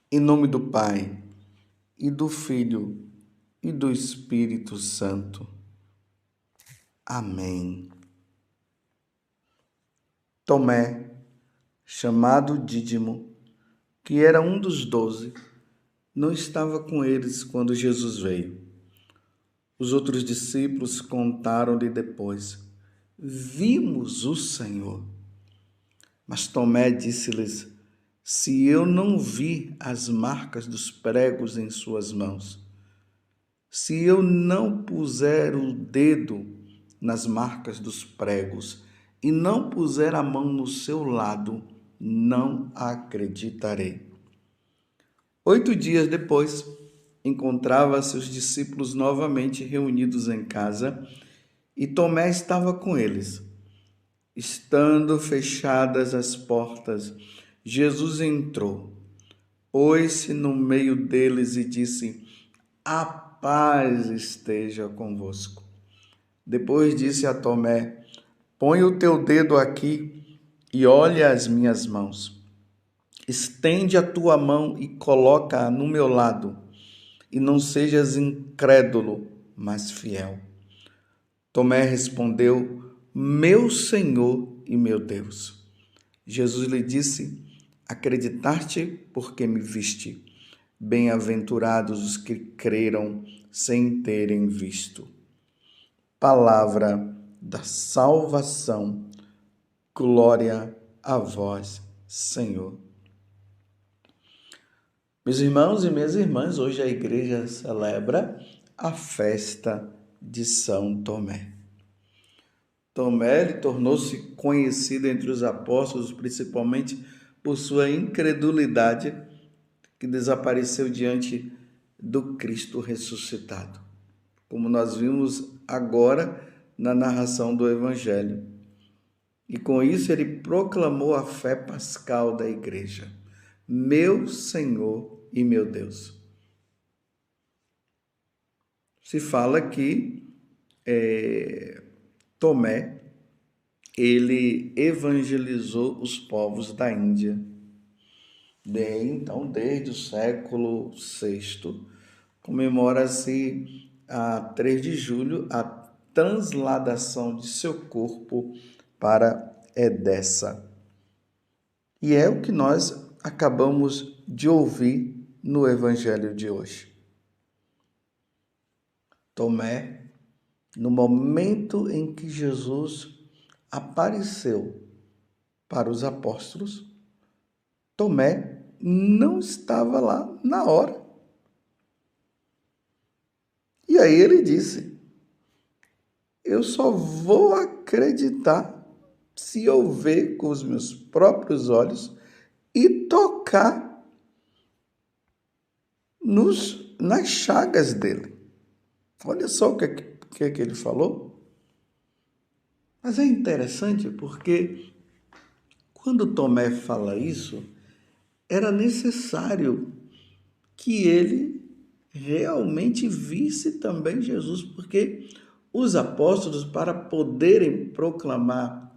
Em nome do Pai, e do Filho, e do Espírito Santo. Amém. Tomé, chamado Dídimo, que era um dos 12, não estava com eles quando Jesus veio. Os outros discípulos contaram-lhe depois: Vimos o Senhor. Mas Tomé disse-lhes: Se eu não vi as marcas dos pregos em suas mãos, se eu não puser o dedo nas marcas dos pregos e não puser a mão no seu lado, não acreditarei. 8 dias depois, encontrava-se os discípulos novamente reunidos em casa e Tomé estava com eles. Estando fechadas as portas, Jesus entrou, pôs-se no meio deles e disse: A paz esteja convosco. Depois disse a Tomé: Põe o teu dedo aqui e olha as minhas mãos. Estende a tua mão e coloca-a no meu lado, e não sejas incrédulo, mas fiel. Tomé respondeu: Meu Senhor e meu Deus. Jesus lhe disse: Acreditaste porque me viste. Bem-aventurados os que creram sem terem visto. Palavra da salvação. Glória a vós, Senhor. Meus irmãos e minhas irmãs, hoje a igreja celebra a festa de São Tomé. Tomé tornou-se conhecido entre os apóstolos, principalmente por sua incredulidade, que desapareceu diante do Cristo ressuscitado, como nós vimos agora na narração do Evangelho. E com isso ele proclamou a fé pascal da igreja: Meu Senhor e meu Deus. Se fala que Tomé, ele evangelizou os povos da Índia. Então, desde o século VI, comemora-se a 3 de julho a transladação de seu corpo para Edessa. E é o que nós acabamos de ouvir no Evangelho de hoje. Tomé, no momento em que Jesus apareceu para os apóstolos, Tomé não estava lá na hora. E aí ele disse: Eu só vou acreditar se eu ver com os meus próprios olhos e tocar nas chagas dele. Olha só o que ele falou. Mas é interessante porque quando Tomé fala isso, era necessário que ele realmente visse também Jesus, porque os apóstolos, para poderem proclamar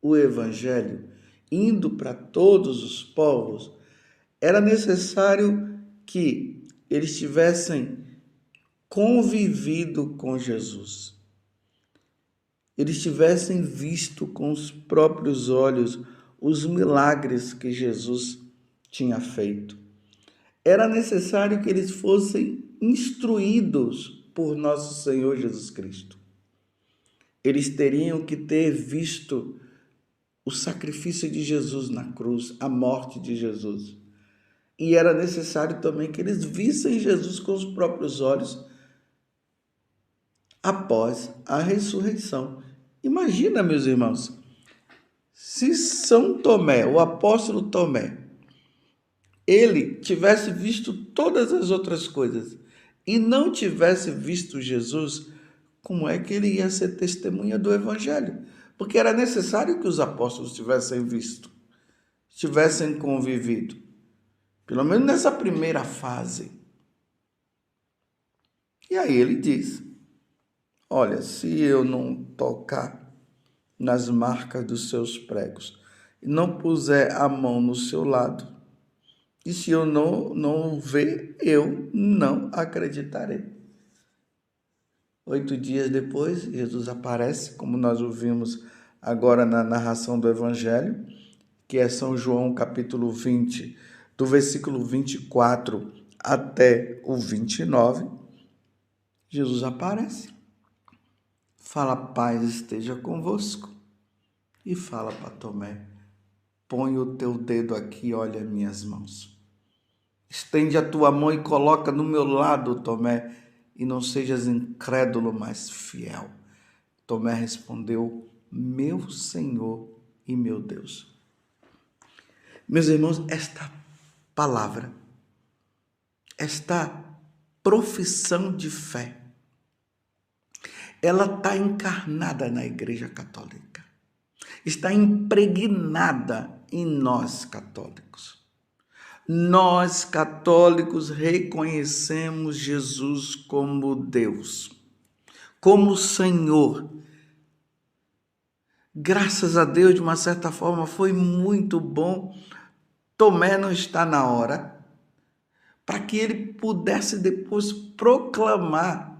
o Evangelho, indo para todos os povos, era necessário que eles tivessem convivido com Jesus. Eles tivessem visto com os próprios olhos os milagres que Jesus tinha feito. Era necessário que eles fossem instruídos por nosso Senhor Jesus Cristo. Eles teriam que ter visto o sacrifício de Jesus na cruz, a morte de Jesus. E era necessário também que eles vissem Jesus com os próprios olhos após a ressurreição. Imagina, meus irmãos, se São Tomé, o apóstolo Tomé, ele tivesse visto todas as outras coisas e não tivesse visto Jesus, como é que ele ia ser testemunha do Evangelho? Porque era necessário que os apóstolos tivessem visto, tivessem convivido, pelo menos nessa primeira fase. E aí ele diz: Olha, se eu não tocar nas marcas dos seus pregos e não puser a mão no seu lado, E se eu não o ver, eu não acreditarei. 8 dias depois, Jesus aparece, como nós ouvimos agora na narração do Evangelho, que é São João capítulo 20, do versículo 24 até o 29. Jesus aparece, fala: paz esteja convosco, e fala para Tomé: põe o teu dedo aqui e olha minhas mãos. Estende a tua mão e coloca no meu lado, Tomé, e não sejas incrédulo, mas fiel. Tomé respondeu: meu Senhor e meu Deus. Meus irmãos, esta palavra, esta profissão de fé, ela está encarnada na Igreja Católica, está impregnada em nós católicos. Nós católicos reconhecemos Jesus como Deus, como Senhor. Graças a Deus, de uma certa forma, foi muito bom Tomé não estar na hora, para que ele pudesse depois proclamar,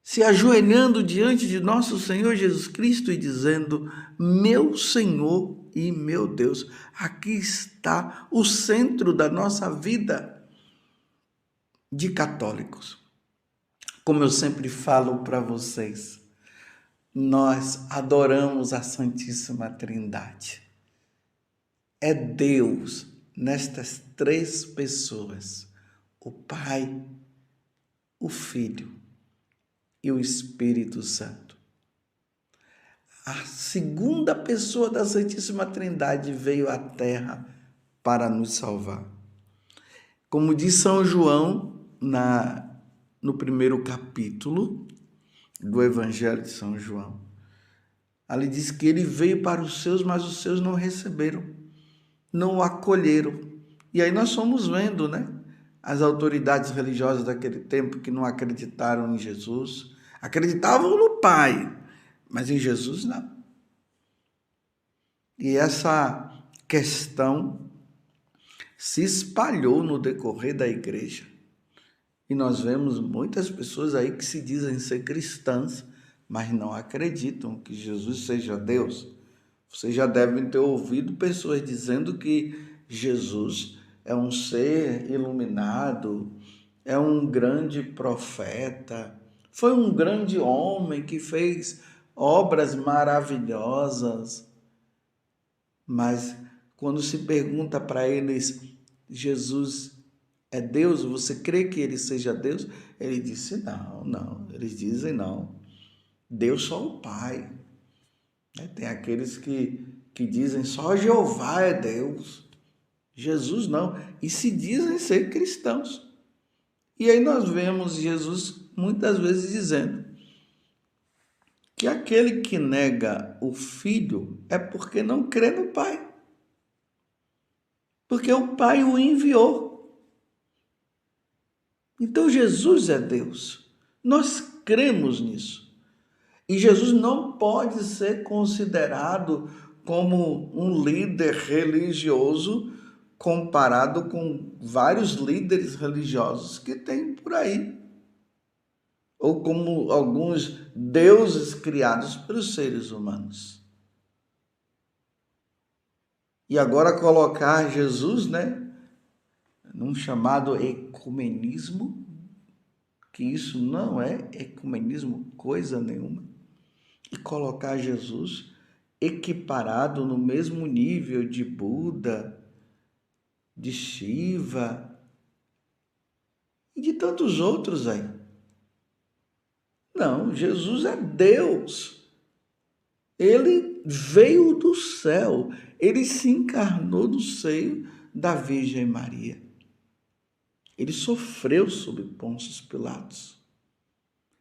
se ajoelhando diante de nosso Senhor Jesus Cristo e dizendo: meu Senhor e meu Deus. Aqui está o centro da nossa vida de católicos. Como eu sempre falo para vocês, nós adoramos a Santíssima Trindade. É Deus nestas três pessoas: o Pai, o Filho e o Espírito Santo. A segunda pessoa da Santíssima Trindade veio à Terra para nos salvar. Como diz São João no primeiro capítulo do Evangelho de São João, ali diz que ele veio para os seus, mas os seus não receberam, não o acolheram. E aí nós fomos vendo, né? As autoridades religiosas daquele tempo que não acreditaram em Jesus, acreditavam no Pai, mas em Jesus não. E essa questão se espalhou no decorrer da igreja. E nós vemos muitas pessoas aí que se dizem ser cristãs, mas não acreditam que Jesus seja Deus. Vocês já devem ter ouvido pessoas dizendo que Jesus é um ser iluminado, é um grande profeta, foi um grande homem que fez obras maravilhosas. Mas quando se pergunta para eles: Jesus é Deus? Você crê que ele seja Deus? Ele disse: não. Eles dizem não. Deus só o Pai. Tem aqueles que dizem só Jeová é Deus. Jesus não. E se dizem ser cristãos. E aí nós vemos Jesus muitas vezes dizendo que aquele que nega o Filho é porque não crê no Pai. Porque o Pai o enviou. Então Jesus é Deus. Nós cremos nisso. E Jesus não pode ser considerado como um líder religioso comparado com vários líderes religiosos que tem por aí. Ou como alguns deuses criados pelos seres humanos. E agora colocar Jesus, num chamado ecumenismo, que isso não é ecumenismo coisa nenhuma, e colocar Jesus equiparado no mesmo nível de Buda, de Shiva e de tantos outros aí. Não, Jesus é Deus. Ele veio do céu, ele se encarnou do seio da Virgem Maria. Ele sofreu sob Pôncio Pilatos.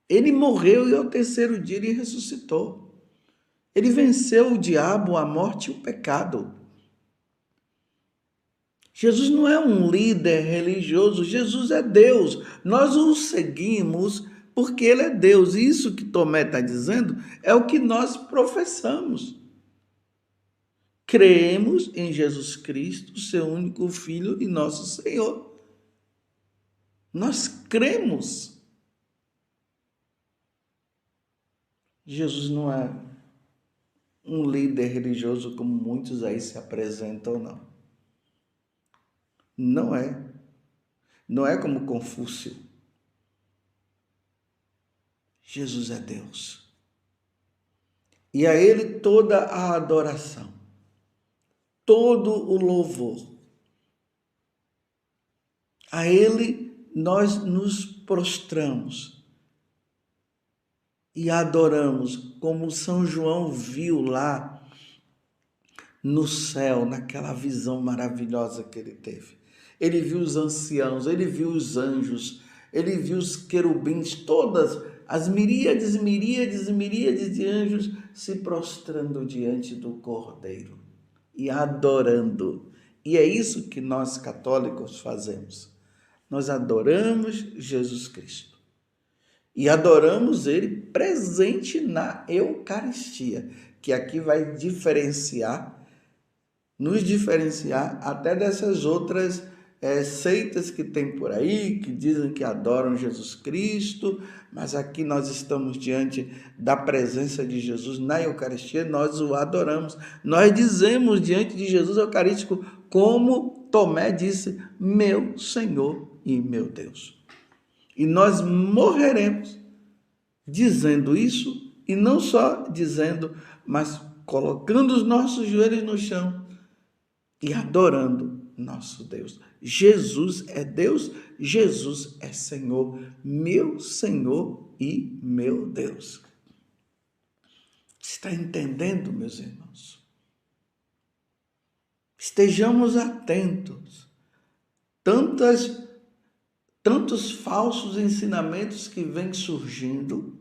Ele morreu e ao terceiro dia ele ressuscitou. Ele venceu o diabo, a morte e o pecado. Jesus não é um líder religioso, Jesus é Deus. Nós o seguimos porque ele é Deus. E isso que Tomé está dizendo é o que nós professamos. Cremos em Jesus Cristo, seu único Filho e nosso Senhor. Nós cremos. Jesus não é um líder religioso como muitos aí se apresentam, não. Não é. Não é como Confúcio. Jesus é Deus. E a Ele toda a adoração, todo o louvor. A Ele nós nos prostramos e adoramos, como São João viu lá no céu, naquela visão maravilhosa que ele teve. Ele viu os anciãos, ele viu os anjos, ele viu os querubins, todas as miríades e miríades e miríades de anjos se prostrando diante do Cordeiro e adorando. E é isso que nós católicos fazemos. Nós adoramos Jesus Cristo. E adoramos Ele presente na Eucaristia, que aqui vai nos diferenciar até dessas outras seitas que tem por aí, que dizem que adoram Jesus Cristo, mas aqui nós estamos diante da presença de Jesus na Eucaristia, nós o adoramos. Nós dizemos diante de Jesus Eucarístico, como Tomé disse, meu Senhor e meu Deus. E nós morreremos dizendo isso, e não só dizendo, mas colocando os nossos joelhos no chão e adorando nosso Deus. Jesus é Deus, Jesus é Senhor e meu Deus. Está entendendo, meus irmãos? Estejamos atentos. Tantos falsos ensinamentos que vêm surgindo,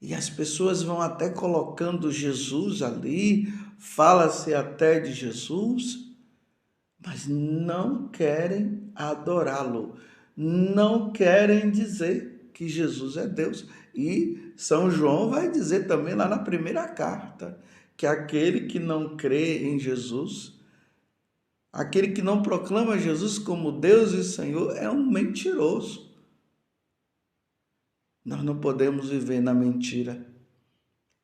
e as pessoas vão até colocando Jesus ali, fala-se até de Jesus, mas não querem adorá-lo, não querem dizer que Jesus é Deus. E São João vai dizer também lá na primeira carta, que aquele que não crê em Jesus, aquele que não proclama Jesus como Deus e Senhor, é um mentiroso. Nós não podemos viver na mentira.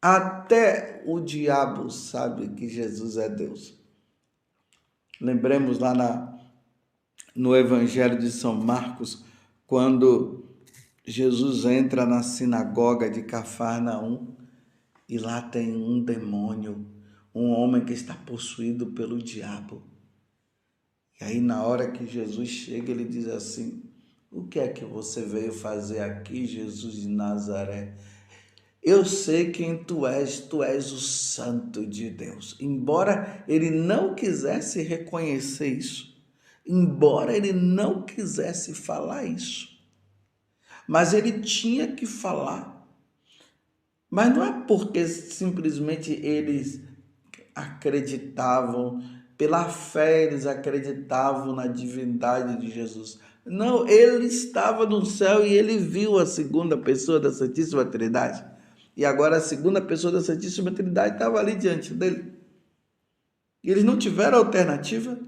Até o diabo sabe que Jesus é Deus. Lembremos lá no Evangelho de São Marcos, quando Jesus entra na sinagoga de Cafarnaum e lá tem um demônio, um homem que está possuído pelo diabo. E aí, na hora que Jesus chega, ele diz assim: o que é que você veio fazer aqui, Jesus de Nazaré? Eu sei quem tu és o Santo de Deus. Embora ele não quisesse reconhecer isso, embora ele não quisesse falar isso, mas ele tinha que falar. Mas não é porque simplesmente eles acreditavam, pela fé eles acreditavam na divindade de Jesus. Não, ele estava no céu e ele viu a segunda pessoa da Santíssima Trindade. E agora a segunda pessoa da Santíssima Trindade estava ali diante dele. E eles não tiveram alternativa.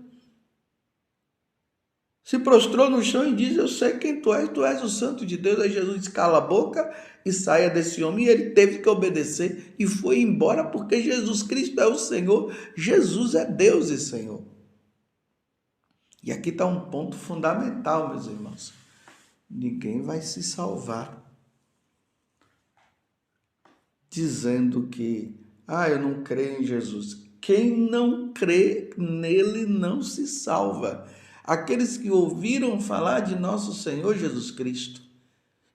Se prostrou no chão e diz: eu sei quem tu és o Santo de Deus. Aí Jesus disse: cala a boca e saia desse homem. E ele teve que obedecer e foi embora, porque Jesus Cristo é o Senhor. Jesus é Deus e Senhor. E aqui está um ponto fundamental, meus irmãos. Ninguém vai se salvar dizendo que, eu não creio em Jesus. Quem não crê nele não se salva. Aqueles que ouviram falar de nosso Senhor Jesus Cristo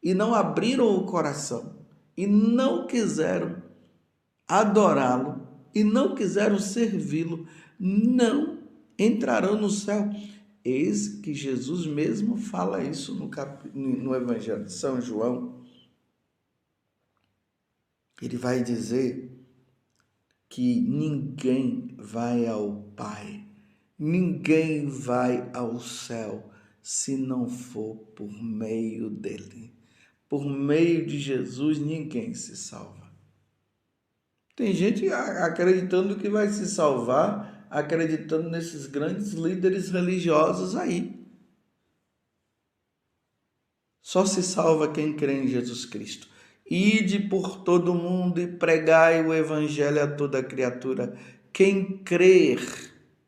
e não abriram o coração e não quiseram adorá-lo e não quiseram servi-lo, não entrarão no céu. Eis que Jesus mesmo fala isso no Evangelho de São João. Ele vai dizer que ninguém vai ao Pai, ninguém vai ao céu, se não for por meio dele. Por meio de Jesus, ninguém se salva. Tem gente acreditando que vai se salvar, acreditando nesses grandes líderes religiosos aí. Só se salva quem crê em Jesus Cristo. Ide por todo mundo e pregai o evangelho a toda criatura. Quem crê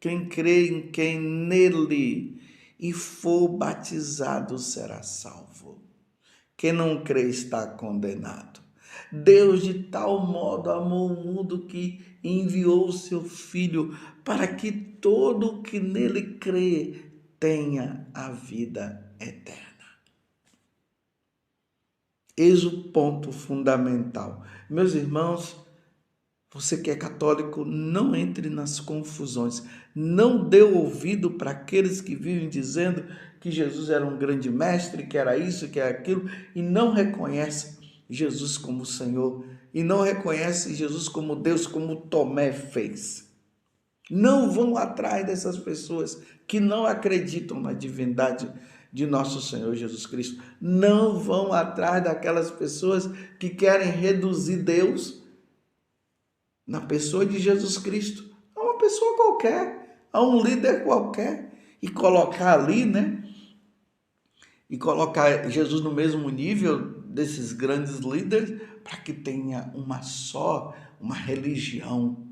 em quem nele e for batizado será salvo. Quem não crê está condenado. Deus de tal modo amou o mundo que enviou o seu Filho para que todo o que nele crê tenha a vida eterna. Eis o ponto fundamental. Meus irmãos, você que é católico, não entre nas confusões. Não dê ouvido para aqueles que vivem dizendo que Jesus era um grande mestre, que era isso, que era aquilo, e não reconhece Jesus como Senhor, e não reconhece Jesus como Deus, como Tomé fez. Não vão atrás dessas pessoas que não acreditam na divindade de nosso Senhor Jesus Cristo. Não vão atrás daquelas pessoas que querem reduzir Deus na pessoa de Jesus Cristo a uma pessoa qualquer, a um líder qualquer, e colocar ali, né? E colocar Jesus no mesmo nível desses grandes líderes para que tenha uma religião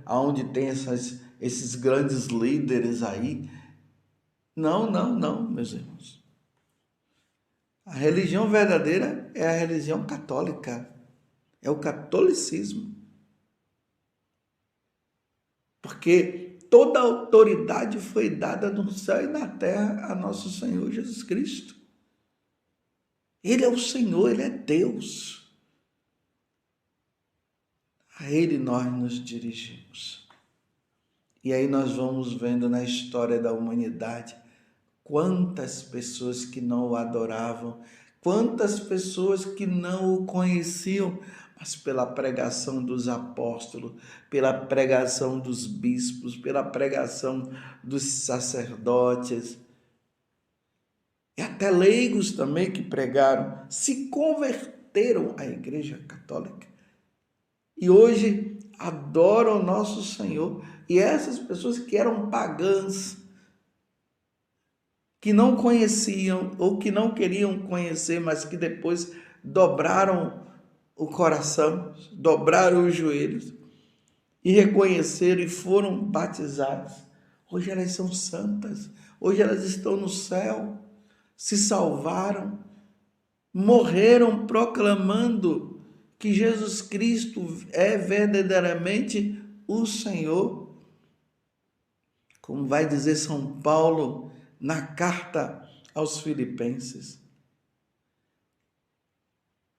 onde tem esses grandes líderes aí. Não, meus irmãos. A religião verdadeira é a religião católica, é o catolicismo. Porque toda a autoridade foi dada no céu e na terra a nosso Senhor Jesus Cristo. Ele é o Senhor, Ele é Deus. A Ele nós nos dirigimos. E aí nós vamos vendo na história da humanidade quantas pessoas que não o adoravam, quantas pessoas que não o conheciam, mas pela pregação dos apóstolos, pela pregação dos bispos, pela pregação dos sacerdotes, e até leigos também que pregaram, se converteram à Igreja Católica. E hoje adoram o nosso Senhor. E essas pessoas que eram pagãs, que não conheciam ou que não queriam conhecer, mas que depois dobraram o coração, dobraram os joelhos e reconheceram e foram batizadas. Hoje elas são santas, hoje elas estão no céu, se salvaram, morreram proclamando que Jesus Cristo é verdadeiramente o Senhor. Como vai dizer São Paulo na carta aos Filipenses,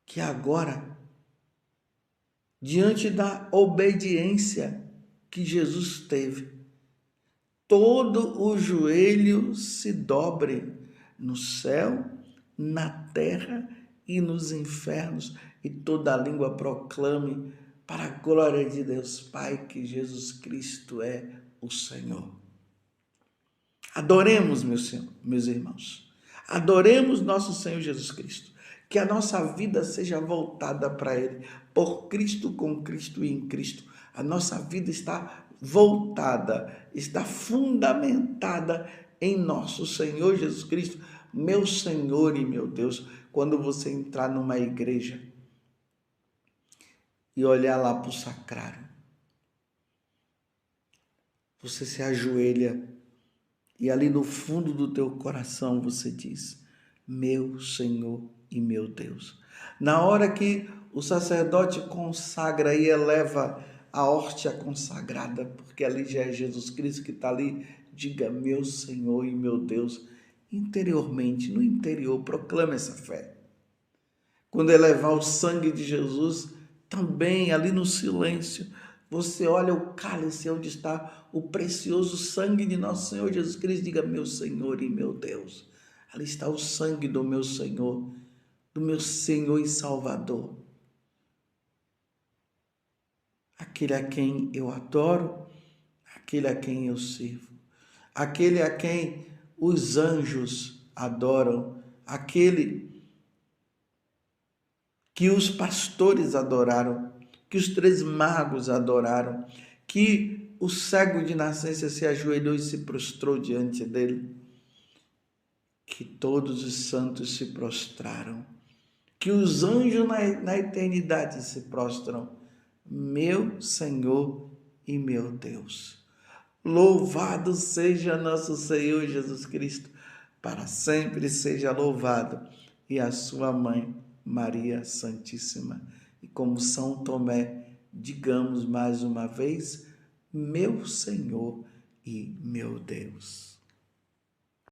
que agora, diante da obediência que Jesus teve, todo o joelho se dobre no céu, na terra e nos infernos, e toda a língua proclame para a glória de Deus Pai que Jesus Cristo é o Senhor. Adoremos, meus irmãos, adoremos nosso Senhor Jesus Cristo, que a nossa vida seja voltada para Ele, por Cristo, com Cristo e em Cristo. A nossa vida está voltada, está fundamentada em nosso Senhor Jesus Cristo, meu Senhor e meu Deus. Quando você entrar numa igreja e olhar lá para o sacrário, você se ajoelha e ali no fundo do teu coração você diz: meu Senhor e meu Deus. Na hora que o sacerdote consagra e eleva a hóstia consagrada, porque ali já é Jesus Cristo que está ali, diga: meu Senhor e meu Deus. Interiormente, no interior, proclame essa fé. Quando elevar o sangue de Jesus, também ali no silêncio, você olha o cálice onde está o precioso sangue de nosso Senhor Jesus Cristo, diga: meu Senhor e meu Deus. Ali está o sangue do meu Senhor e Salvador. Aquele a quem eu adoro, aquele a quem eu sirvo, aquele a quem os anjos adoram, aquele que os pastores adoraram, que os 3 magos adoraram, que o cego de nascença se ajoelhou e se prostrou diante dele, que todos os santos se prostraram, que os anjos na eternidade se prostram. Meu Senhor e meu Deus. Louvado seja nosso Senhor Jesus Cristo, para sempre seja louvado, e a sua mãe, Maria Santíssima. E como São Tomé, digamos mais uma vez, meu Senhor e meu Deus.